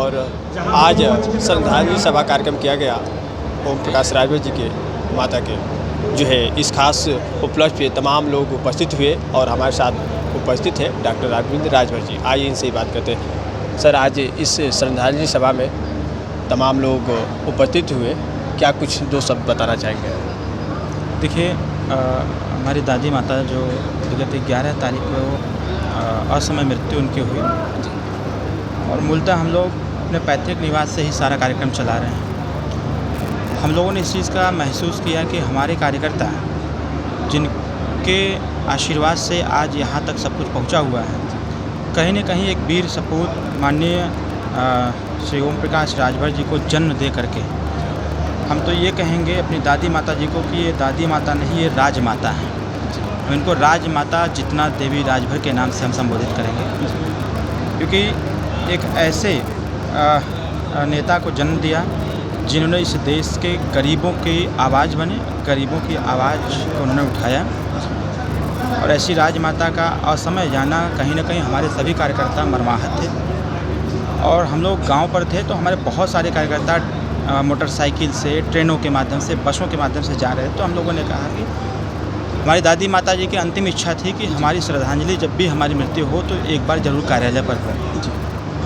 और आज श्रद्धांजलि सभा कार्यक्रम किया गया ओम प्रकाश राजभर जी के माता के जो है इस खास उपलक्ष्य पे तमाम लोग उपस्थित हुए और हमारे साथ उपस्थित है डॉक्टर अरविंद राजभर जी। आइए इनसे ही बात करते हैं। सर, आज इस श्रद्धांजलि सभा में तमाम लोग उपस्थित हुए, क्या कुछ दो शब्द बताना चाहेंगे? देखिए, हमारी दादी माता जो विगत 11 तारीख को असमय मृत्यु उनकी हुई और मूलतः हम लोग अपने पैतृक निवास से ही सारा कार्यक्रम चला रहे हैं। हम लोगों ने इस चीज़ का महसूस किया कि हमारे कार्यकर्ता जिनके आशीर्वाद से आज यहाँ तक सब कुछ पहुँचा हुआ है, कहीं न कहीं एक वीर सपूत माननीय श्री ओम प्रकाश राजभर जी को जन्म दे करके हम तो ये कहेंगे अपनी दादी माता जी को कि ये दादी माता नहीं, ये राजमाता है। हम इनको राजमाता जितना देवी राजभर के नाम से हम संबोधित करेंगे, क्योंकि एक ऐसे नेता को जन्म दिया जिन्होंने इस देश के गरीबों की आवाज़ बने, गरीबों की आवाज़ को उन्होंने उठाया। और ऐसी राजमाता का असमय जाना कहीं न कहीं हमारे सभी कार्यकर्ता मर्माहत थे। और हम लोग गांव पर थे तो हमारे बहुत सारे कार्यकर्ता मोटरसाइकिल से, ट्रेनों के माध्यम से, बसों के माध्यम से जा रहे थे। तो हम लोगों ने कहा कि हमारी दादी माता जी की अंतिम इच्छा थी कि हमारी श्रद्धांजलि जब भी हमारी मृत्यु हो तो एक बार ज़रूर कार्यालय पर हो।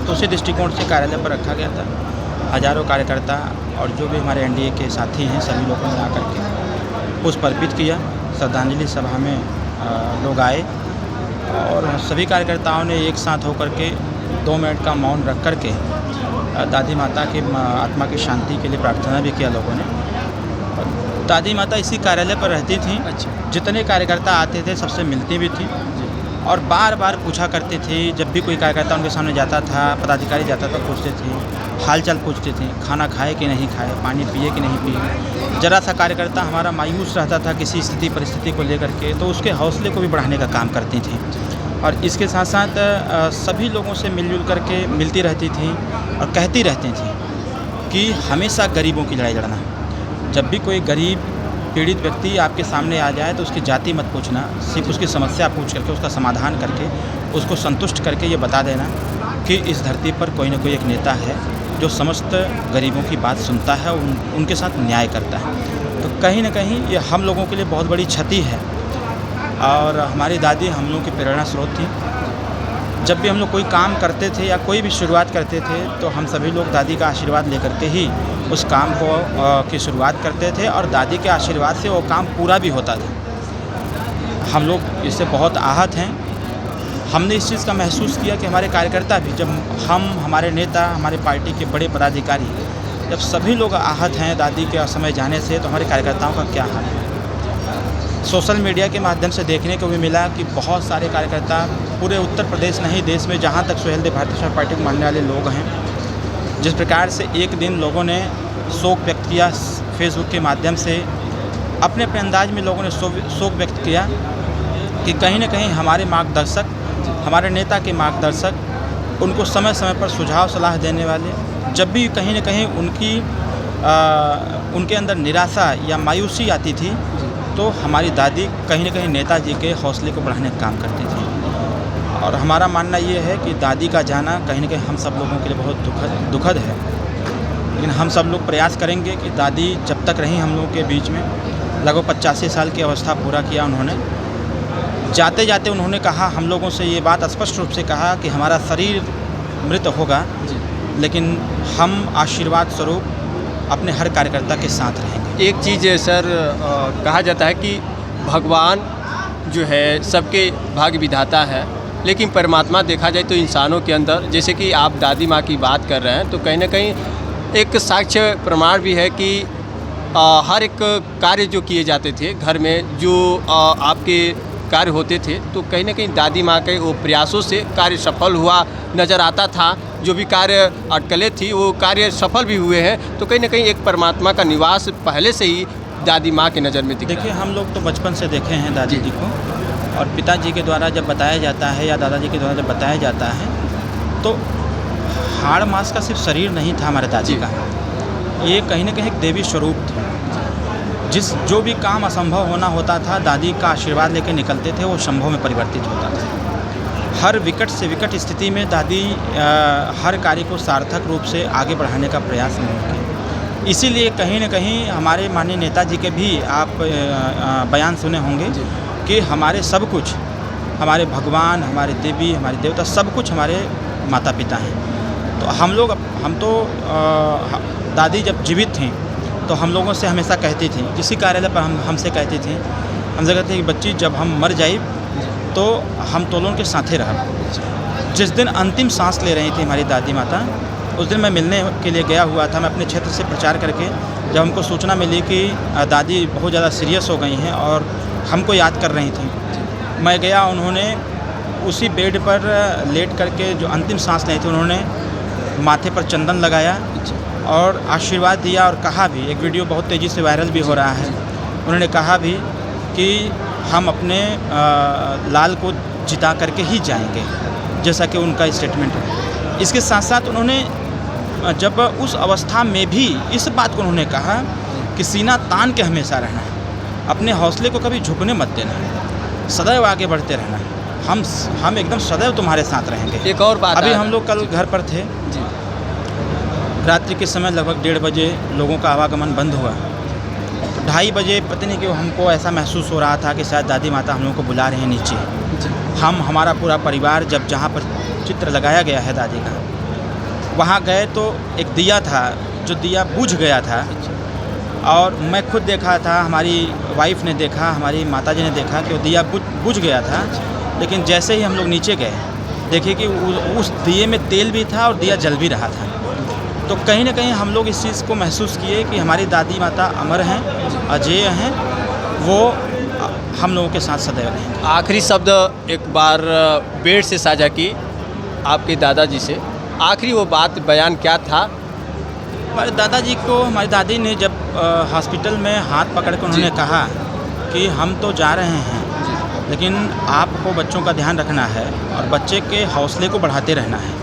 तो उसी दृष्टिकोण से कार्यालय पर रखा गया था। हज़ारों कार्यकर्ता और जो भी हमारे एनडीए के साथी हैं सभी लोगों ने आकर के पुष्प अर्पित किया। श्रद्धांजलि सभा में लोग आए और सभी कार्यकर्ताओं ने एक साथ होकर के 2 मिनट का मौन रख कर के दादी माता की आत्मा की शांति के लिए प्रार्थना भी किया लोगों ने। दादी माता इसी कार्यालय पर रहती थी। जितने कार्यकर्ता आते थे सबसे मिलती भी थी और बार बार पूछा करते थे। जब भी कोई कार्यकर्ता उनके सामने जाता था, पदाधिकारी जाता था, पूछते थे, हालचाल पूछते थे, खाना खाए कि नहीं खाए, पानी पिए कि नहीं पिए। जरा सा कार्यकर्ता हमारा मायूस रहता था किसी स्थिति परिस्थिति को लेकर के तो उसके हौसले को भी बढ़ाने का काम करती थी। और इसके साथ साथ सभी लोगों से मिलजुल करके मिलती रहती थी और कहती रहती थी कि हमेशा गरीबों की लड़ाई लड़ना। जब भी कोई गरीब पीड़ित व्यक्ति आपके सामने आ जाए तो उसकी जाति मत पूछना, सिर्फ उसकी समस्या पूछ करके उसका समाधान करके उसको संतुष्ट करके ये बता देना कि इस धरती पर कोई ना कोई एक नेता है जो समस्त गरीबों की बात सुनता है, उनके साथ न्याय करता है। तो कहीं ना कहीं ये हम लोगों के लिए बहुत बड़ी क्षति है। और हमारी दादी हम लोगों की प्रेरणा स्रोत थी। जब भी हम लोग कोई काम करते थे या कोई भी शुरुआत करते थे तो हम सभी लोग दादी का आशीर्वाद लेकर के ही उस काम को की शुरुआत करते थे और दादी के आशीर्वाद से वो काम पूरा भी होता था। हम लोग इससे बहुत आहत हैं। हमने इस चीज़ का महसूस किया कि हमारे कार्यकर्ता भी, जब हमारे नेता, हमारे पार्टी के बड़े पदाधिकारी, जब सभी लोग आहत हैं दादी के असमय जाने से, तो हमारे कार्यकर्ताओं का क्या हाल है। सोशल मीडिया के माध्यम से देखने को भी मिला कि बहुत सारे कार्यकर्ता पूरे उत्तर प्रदेश नहीं देश में जहाँ तक सुहेलदेव भारतीय जनता पार्टी को मानने वाले लोग हैं, जिस प्रकार से एक दिन लोगों ने शोक व्यक्त किया फेसबुक के माध्यम से, अपने अपने अंदाज में लोगों ने शोक व्यक्त किया कि कहीं ना कहीं हमारे मार्गदर्शक, हमारे नेता के मार्गदर्शक, उनको समय समय पर सुझाव सलाह देने वाले, जब भी कहीं ना कहीं उनके अंदर निराशा या मायूसी आती थी तो हमारी दादी कहीं ना कहीं नेताजी के हौसले को बढ़ाने का काम करती थी। और हमारा मानना ये है कि दादी का जाना कहीं ना कहीं हम सब लोगों के लिए बहुत दुखद है। लेकिन हम सब लोग प्रयास करेंगे कि दादी जब तक रहीं हम लोगों के बीच में, लगभग 85 साल की अवस्था पूरा किया उन्होंने। जाते जाते उन्होंने कहा, हम लोगों से ये बात स्पष्ट रूप से कहा कि हमारा शरीर मृत होगा लेकिन हम आशीर्वाद स्वरूप अपने हर कार्यकर्ता के साथ रहेंगे। एक चीज़ सर, कहा जाता है कि भगवान जो है सबके भाग्य विधाता है, लेकिन परमात्मा देखा जाए तो इंसानों के अंदर, जैसे कि आप दादी माँ की बात कर रहे हैं, तो कहीं ना कहीं एक साक्ष्य प्रमाण भी है कि हर एक कार्य जो किए जाते थे घर में, जो आपके कार्य होते थे, तो कहीं ना कहीं दादी माँ के वो प्रयासों से कार्य सफल हुआ नज़र आता था। जो भी कार्य अटकलें थी वो कार्य सफल भी हुए हैं। तो कहीं ना कहीं एक परमात्मा का निवास पहले से ही दादी माँ के नज़र में दिखा। देखिए, हम लोग तो बचपन से देखे हैं दादी जी को, और पिताजी के द्वारा जब बताया जाता है या दादाजी के द्वारा जब बताया जाता है तो हाड़ मांस का सिर्फ शरीर नहीं था हमारे दादी का, ये कहीं ना कहीं एक देवी स्वरूप थी। जो भी काम असंभव होना होता था, दादी का आशीर्वाद लेके निकलते थे, वो संभव में परिवर्तित होता था। हर विकट से विकट स्थिति में दादी हर कार्य को सार्थक रूप से आगे बढ़ाने का प्रयास में होंगे। इसीलिए कहीं न कहीं हमारे माननीय नेताजी के भी आप बयान सुने होंगे कि हमारे सब कुछ, हमारे भगवान, हमारे देवी, हमारे देवता, सब कुछ हमारे माता पिता हैं। तो हम तो दादी जब जीवित थीं तो हम लोगों से हमेशा कहती थी, किसी कार्यालय पर हमसे कहती थी, हमसे कहती थी कि बच्ची जब हम मर जाए तो हम तो लोगों के साथे रह। जिस दिन अंतिम सांस ले रही थी हमारी दादी माता, उस दिन मैं मिलने के लिए गया हुआ था। मैं अपने क्षेत्र से प्रचार करके जब हमको सूचना मिली कि दादी बहुत ज़्यादा सीरियस हो गई हैं और हमको याद कर रही थी, मैं गया। उन्होंने उसी बेड पर लेट करके जो अंतिम सांस ली थी, उन्होंने माथे पर चंदन लगाया और आशीर्वाद दिया और कहा भी, एक वीडियो बहुत तेज़ी से वायरल भी हो रहा है, उन्होंने कहा भी कि हम अपने लाल को जिता करके ही जाएंगे, जैसा कि उनका स्टेटमेंट है। इसके साथ साथ उन्होंने जब उस अवस्था में भी इस बात को उन्होंने कहा कि सीना तान के हमेशा रहना है, अपने हौसले को कभी झुकने मत देना, सदैव आगे बढ़ते रहना, हम एकदम सदैव तुम्हारे साथ रहेंगे। एक और बात, अभी हम लोग कल घर पर थे, रात्रि के समय लगभग 1:30 बजे लोगों का आवागमन बंद हुआ। 2:30 बजे पता नहीं क्यों हमको ऐसा महसूस हो रहा था कि शायद दादी माता हम लोगों को बुला रहे हैं नीचे। हमारा पूरा परिवार जब जहाँ पर चित्र लगाया गया है दादी का, वहाँ गए तो एक दिया था, जो दिया बुझ गया था, और मैं खुद देखा था, हमारी वाइफ ने देखा, हमारी माताजी ने देखा कि वो दिया बुझ गया था। लेकिन जैसे ही हम लोग नीचे गए, देखिए कि उस दिए में तेल भी था और दिया जल भी रहा था। तो कहीं ना कहीं हम लोग इस चीज़ को महसूस किए कि हमारी दादी माता अमर हैं, अजेय हैं, वो हम लोगों के साथ सदैव रहेंगे। आखिरी शब्द एक बार बेड से साझा की आपके दादाजी से, आखिरी वो बात बयान क्या था? हमारे दादाजी को, हमारी दादी ने जब हॉस्पिटल में हाथ पकड़ कर उन्होंने कहा कि हम तो जा रहे हैं, लेकिन आपको बच्चों का ध्यान रखना है और बच्चे के हौसले को बढ़ाते रहना है।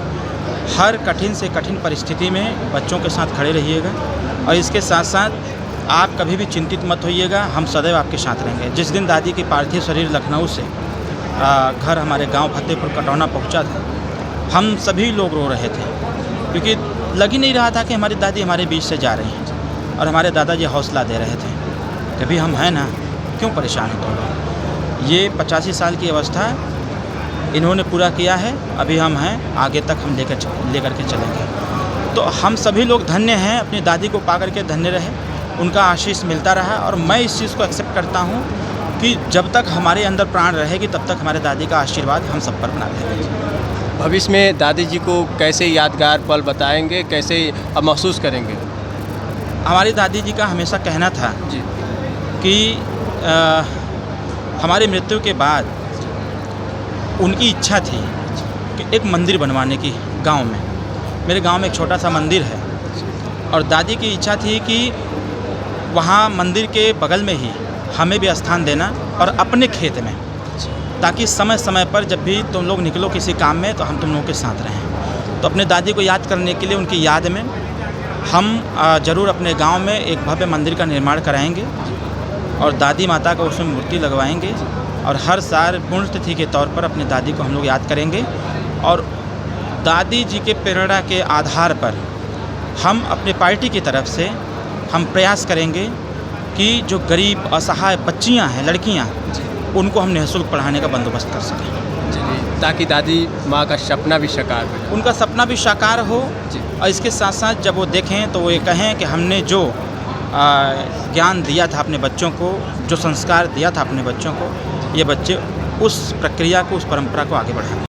हर कठिन से कठिन परिस्थिति में बच्चों के साथ खड़े रहिएगा और इसके साथ साथ आप कभी भी चिंतित मत होइएगा, हम सदैव आपके साथ रहेंगे। जिस दिन दादी की पार्थिव शरीर लखनऊ से घर हमारे गांव फतेहपुर कटौना पहुंचा था, हम सभी लोग रो रहे थे, क्योंकि लग ही नहीं रहा था कि हमारी दादी हमारे बीच से जा रही हैं। और हमारे दादाजी हौसला दे रहे थे, कभी हम हैं ना, क्यों परेशान हो तुम। ये 85 साल की अवस्था इन्होंने पूरा किया है, अभी हम हैं, आगे तक हम लेकर के चलेंगे। तो हम सभी लोग धन्य हैं, अपनी दादी को पा करके धन्य रहे, उनका आशीष मिलता रहा। और मैं इस चीज़ को एक्सेप्ट करता हूँ कि जब तक हमारे अंदर प्राण रहेगी तब तक हमारे दादी का आशीर्वाद हम सब पर बना रहेगा। भविष्य में दादी जी को कैसे यादगार पल बताएंगे, कैसे अब महसूस करेंगे? हमारी दादी जी का हमेशा कहना था जी कि हमारी मृत्यु के बाद उनकी इच्छा थी कि एक मंदिर बनवाने की गांव में। मेरे गांव में एक छोटा सा मंदिर है और दादी की इच्छा थी कि वहाँ मंदिर के बगल में ही हमें भी स्थान देना और अपने खेत में, ताकि समय समय पर जब भी तुम लोग निकलो किसी काम में तो हम तुम लोगों के साथ रहें। तो अपने दादी को याद करने के लिए, उनकी याद में हम ज़रूर अपने गांव में एक भव्य मंदिर का निर्माण कराएंगे और दादी माता का उसमें मूर्ति लगवाएंगे और हर साल पुण्यतिथि के तौर पर अपनी दादी को हम लोग याद करेंगे। और दादी जी के प्रेरणा के आधार पर हम अपनी पार्टी की तरफ से हम प्रयास करेंगे कि जो गरीब असहाय बच्चियां हैं, लड़कियां, उनको हम निःशुल्क पढ़ाने का बंदोबस्त कर सकें, ताकि दादी माँ का सपना भी साकार हो, उनका सपना भी साकार हो। और इसके साथ साथ जब वो देखें तो वो ये कहें कि हमने जो ज्ञान दिया था अपने बच्चों को, जो संस्कार दिया था अपने बच्चों को, ये बच्चे उस प्रक्रिया को, उस परंपरा को आगे बढ़ाएं।